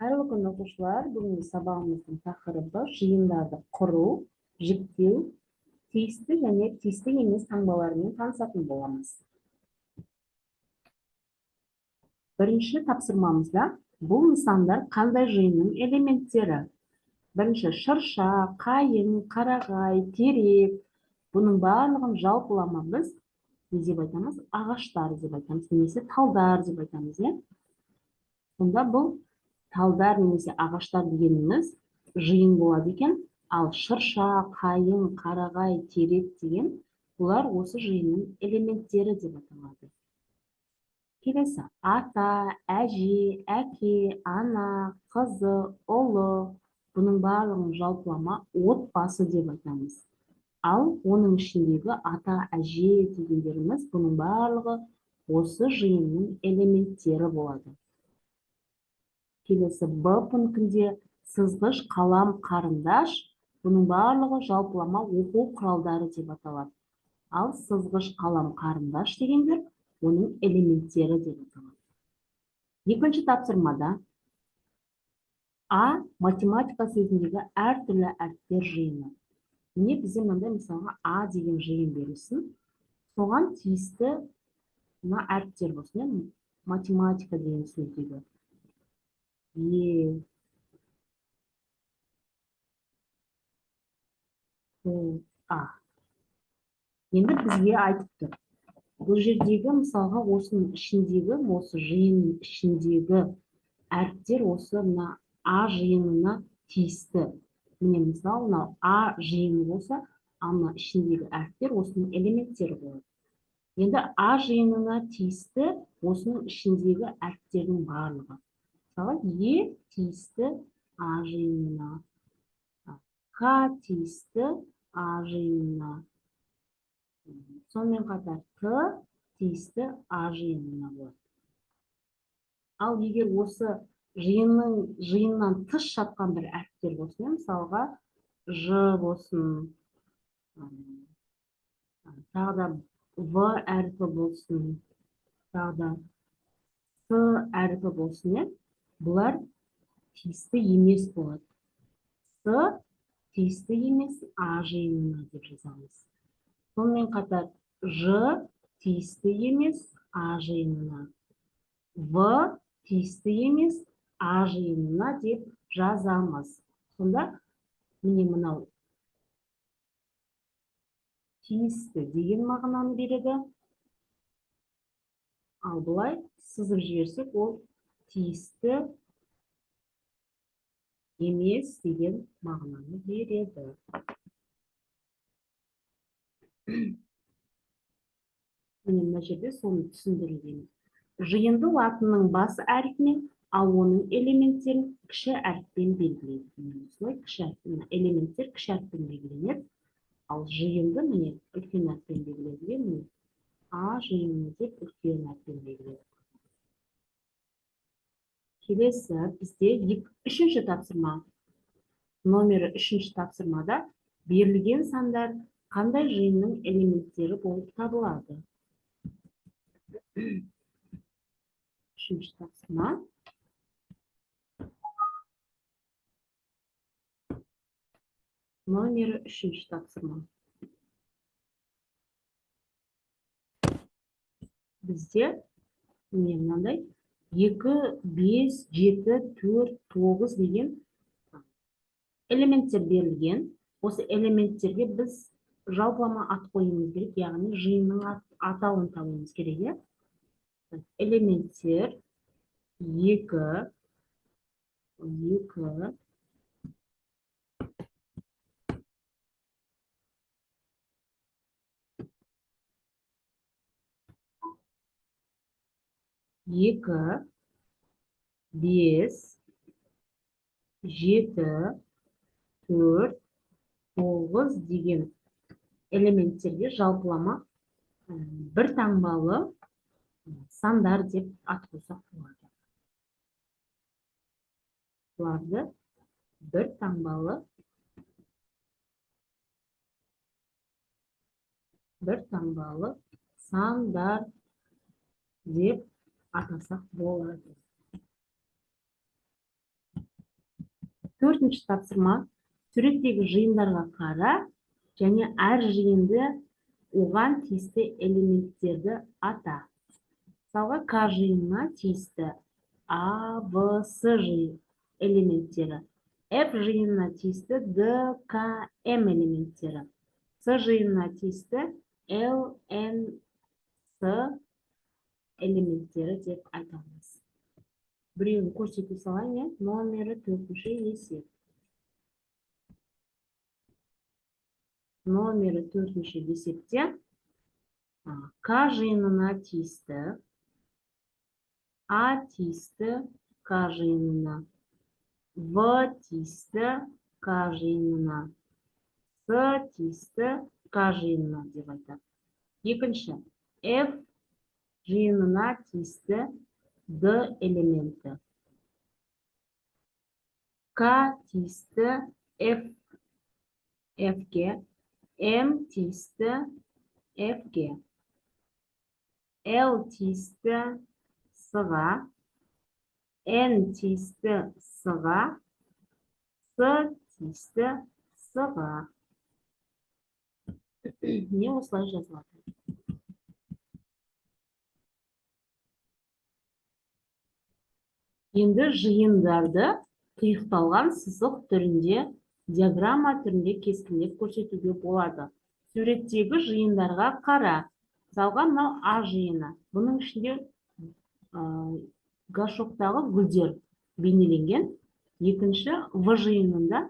Қайырлы күн оқушылар, бүгінгі сабағымыздың тақырыбы жиындарды құру, жіктеу, тиісті және тиісті емес таңбаларымен танысатын боламыз. Бірінші тапсырмамызда бұл нысандар қандай жиынның элементтері? Бірінші шырша, қайың, қарағай, терек. Бұның барлығын жалпылама біз не деп айтамыз? Ағаштар деп айтамыз, немесе талдар деп айтамыз, иә? Сонда бұл талдар немесе ағаштар дегеніміз жиын болады екен, ал шырша, қайың, қарағай, терек деген бұлар осы жиынның элементтері деп аталады. Келесі ата, әже, әке, ана, қызы, ұлы, бұның барлығын жалпылама отбасы деп айтамыз. Ал оның ішіндегі ата, әже дегендеріміз бұның барлығы осы жиынның элементтері болады. Келесі Б пунктінде сызғыш, қалам, қарындаш, бұның барлығы жалпылама оқу құралдары деп аталады. Ал сызғыш, қалам, қарындаш дегендер оның элементтері деп аталады. Екінші тапсырмада А математика сөзіндегі әртүрлі әріптер жиыны. Міне бізде мынандай мысалға А деген жиын берілсін. Соған тиісті әріптер болсын, математика деген сөздегі. Енді бізге айтып тұр. Бұл жердегі мысалға осының ішіндегі, осы жиынның ішіндегі әріптер осы мына А жиынына тиісті. Міне мысалы, мынау А жиыны болса, ал ішіндегі әріптер осының элементтері болады. Енді А жиынына тиісті осының ішіндегі әріптердің барлығы. Мысалы, Е тиісті А жиынына, К тиісті А жиынына, сонымен қатар Т тиісті А жиынына болады. Ал егер осы жиыннан тыс жатқан бір әріптер болсын, мысалға Ж болсын, тағы да В әріпі болсын, тағы да С әріпі болсын, бұлар тиісті емес болады. С тиісті емес А жиынына деп жазамыз. Сонымен қатар Ж тиісті емес А жиынына, В тиісті емес А жиынына деп жазамыз. Сонда міне мынау тиісті деген мағынаны береді. Ал бұлай сызып жіберсек, ол тиісті емес деген мағынаны береді. Міне мына жерде соны түсіндірілген. Жиынды латынның бас әріпімен, ал оның элементтерін кіші әріппен белгілейді. Осылай кіші әріппен, элементтер кіші әріппен белгіленеді. Ал жиынды міне үлкен әріппен белгіледі. Міне А жиыны деп үлкен әріппен белгіледі. Келесі бізде үшінші тапсырма. Номері үшінші тапсырмада берілген сандар қандай жиынның элементтері болып табылады? Үшінші тапсырма. Номері үшінші тапсырма. Бізде мынандай 2, 5, 7, 4, 9 деген элементтер берілген. Осы элементтерге біз жалпылама ат қоюымыз керек, яғни жиынның атауын табуымыз керек. Элементтер 2, 2, 2, 5, 7, 4, 9 деген элементтерге жалпылама бір таңбалы сандар деп ат қойсақ болады. Бұларды бір таңбалы сандар деп атасақ болады. Төртінші тапсырма, суреттегі жиындарға қара және әр жиынды оған тиісті элементтерді ата. Мысалға, К жиынына тиісті А, В, С элементтері, F жиынына тиісті Г, К, М элементтері, С жиынына тиісті Л, Н, С элементтері деп айтамыз. Біреуін көрсете салайын, номері 4-ші есеп. Номері 4-ші есепте К жиынына тиісті, А тиісті К жиынына, В тиісті К жиынына, С тиісті К жиынына деп айтады. Екінші, F жиынына тиісті Д элементі, К тиісті F'ге, М тиісті F'ге, Л тиісті С-ға, Н тиісті С-ға, С тиісті С-ға. Не осылай жазылады? Енді жиындарды тұйықталған сызық түрінде, диаграмма түрінде кескіндеп көрсетуге болады. Суреттегі жиындарға қара. Мысалға, мынау А жиыны. Бұның ішінде горшоктағы гүлдер бейнеленген. Екінші, В жиынында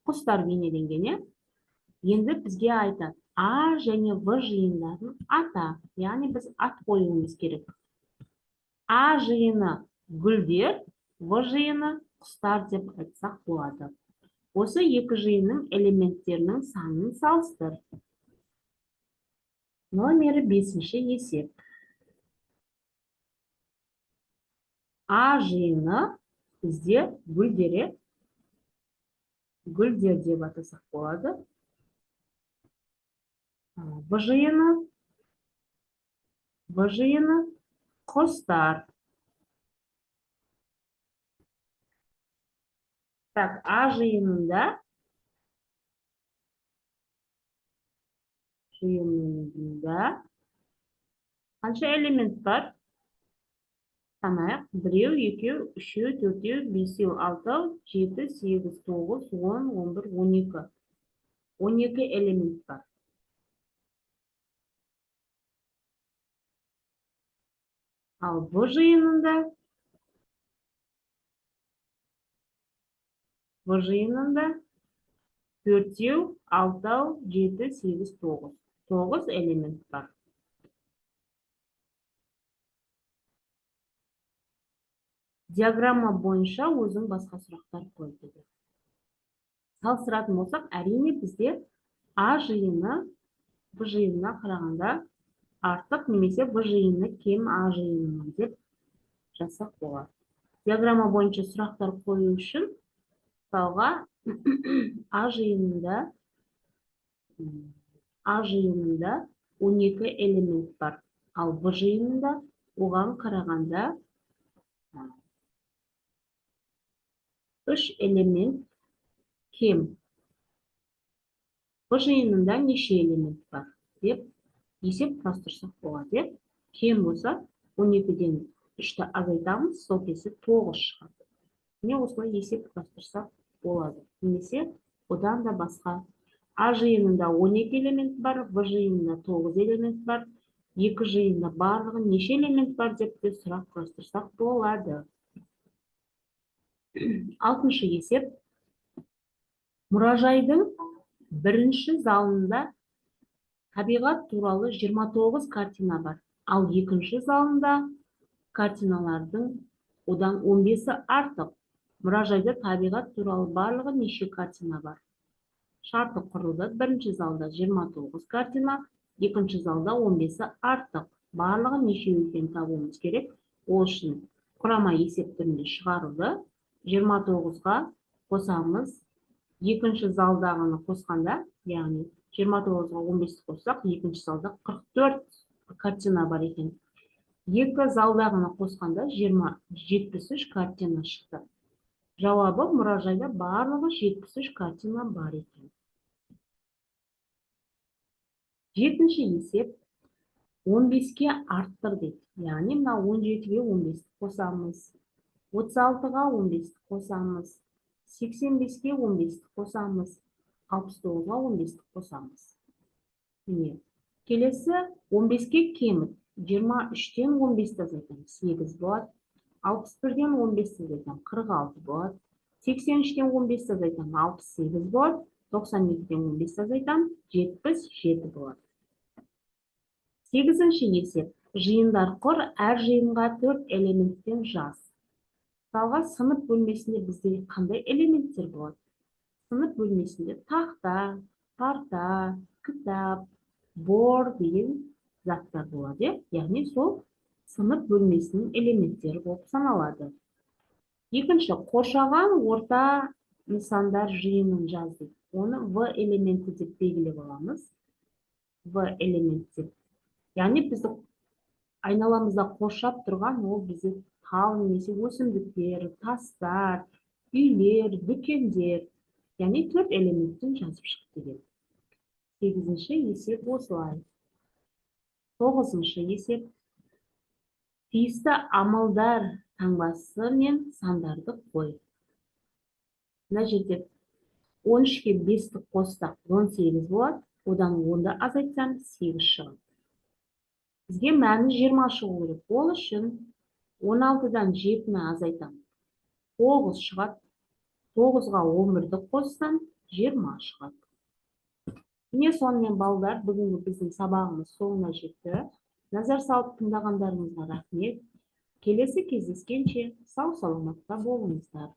құстар бейнеленген. Енді бізге айтады, А және В жиындарын ата. Яғни біз ат қоюымыз керек. А жиыны гүлдер, В жиыны құстар деп айтсақ болады. Осы екі жиынның элементтерінің санын салыстыр. Номері 5-ші есеп. А жиыны бізде гүлдер деп атасақ болады. В жиыны құстар. Так, А жиынында қанша элемент бар? Санайық. 1, 2, 3, 4, 5, 6, 7, 8, 9, 10, 11, 12. 12 элемент бар. Ал В жиынында 4, 6, 7, 8, 9. 9 элемент бар. Диаграмма бойынша өзің басқа сұрақтар қой деді. Салыстыратын болсақ, әрине бізде А жиыны В жиынына қарағанда артық, немесе В жиыны кем А жиынынан деп жазсақ болады. Диаграмма бойынша сұрақтар қою үшін, мысалға, А жиынында 12 элемент бар, ал В жиынында оған қарағанда 3 элемент кем. В жиынында неше элемент бар деп есеп құрастырсақ болады. Кем болса, 12-ден 3-ті азайтамыз, сол кезде 9 шығады. Не осылай есеп құрастырсақ болады. Немесе одан да басқа. А жиынында 12 элемент бар, В жиынында 9 элемент бар. Екі жиында барлығы неше элемент бар деп сұрақ құрастырсақ болады. 6-шы есеп. Мұражайдың бірінші залында табиғат туралы 29 картина бар, ал екінші залында картиналардың одан 15-і артық. Мұражайда табиғат туралы барлығы неше картина бар? Шарты құрылды. Бірінші залда 29 картина, екінші залда 15-і артық. Барлығы неше екенін табуымыз керек. Ол үшін құрама есеп түрінде шығарылды. 29-ға қосамыз. Екінші залдағыны қосқанда, яғни 29-ға 15-ті қоссақ, екінші залда 44 картина бар екен. Екі залдағыны қосқанда 73 картина шықты. Жауабы мұражайда барлығы 73 картина бар екен. Жетінші есеп 15-ке арттыр дейді. Яғни мына 17-ге 15-ті қосамыз. 36-ға 15-ті қосамыз. 85-ке 15-ті қосамыз. 69-ға 15-ті қосамыз. Міне, келесі 15-ке кеміт. 23-тен 15-ті азайтамыз. 8 болады. 61-ден 15-ті азайтамыз. 46 болады. 83-тен 15-ті азайтамыз. 68 болады. 92-ден 15-ті азайтамыз. 77 болады. 8-ші есеп. Жиындар құр, әр жиынға 4 элементтен жаз. Мысалға, сынып бөлмесінде бізде қандай элементтер болады? Сынып бөлмесінде тақта, парта, кітап, бор деген заттар болады. Яғни сол сынып бөлмесінің элементтері болып саналады. Екінші, қоршаған орта нысандар жиынын жаз дейді. Оны В элементі деп белгілеп аламыз. В элементі. Яғни бізді айналамызда қоршап тұрған ол бізді тау немесе өсімдіктер, тастар, үйлер, дүкендер. Яғни 4 элементтен жазып шықты деген. 8-ші есеп осылай. 9-ші есеп. Тиісті амалдар таңбасы мен сандарды қой. Мына жерде 13-ке 5-ті қоссақ 18 болады. Одан 10-ды азайтсам 8 шығады. Бізге мәні 20 шығу керек. Ол үшін 16-дан 7-ні азайтамын. 9 шығады. 9-ға 11-ді қоссам 20 шығады. Міне сонымен балдар, бүгінгі біздің сабағымыз соңына жетті. Назар салып тыңдағандарыңызға рахмет. Келесі кездескенше сау саламатта болыңыздар.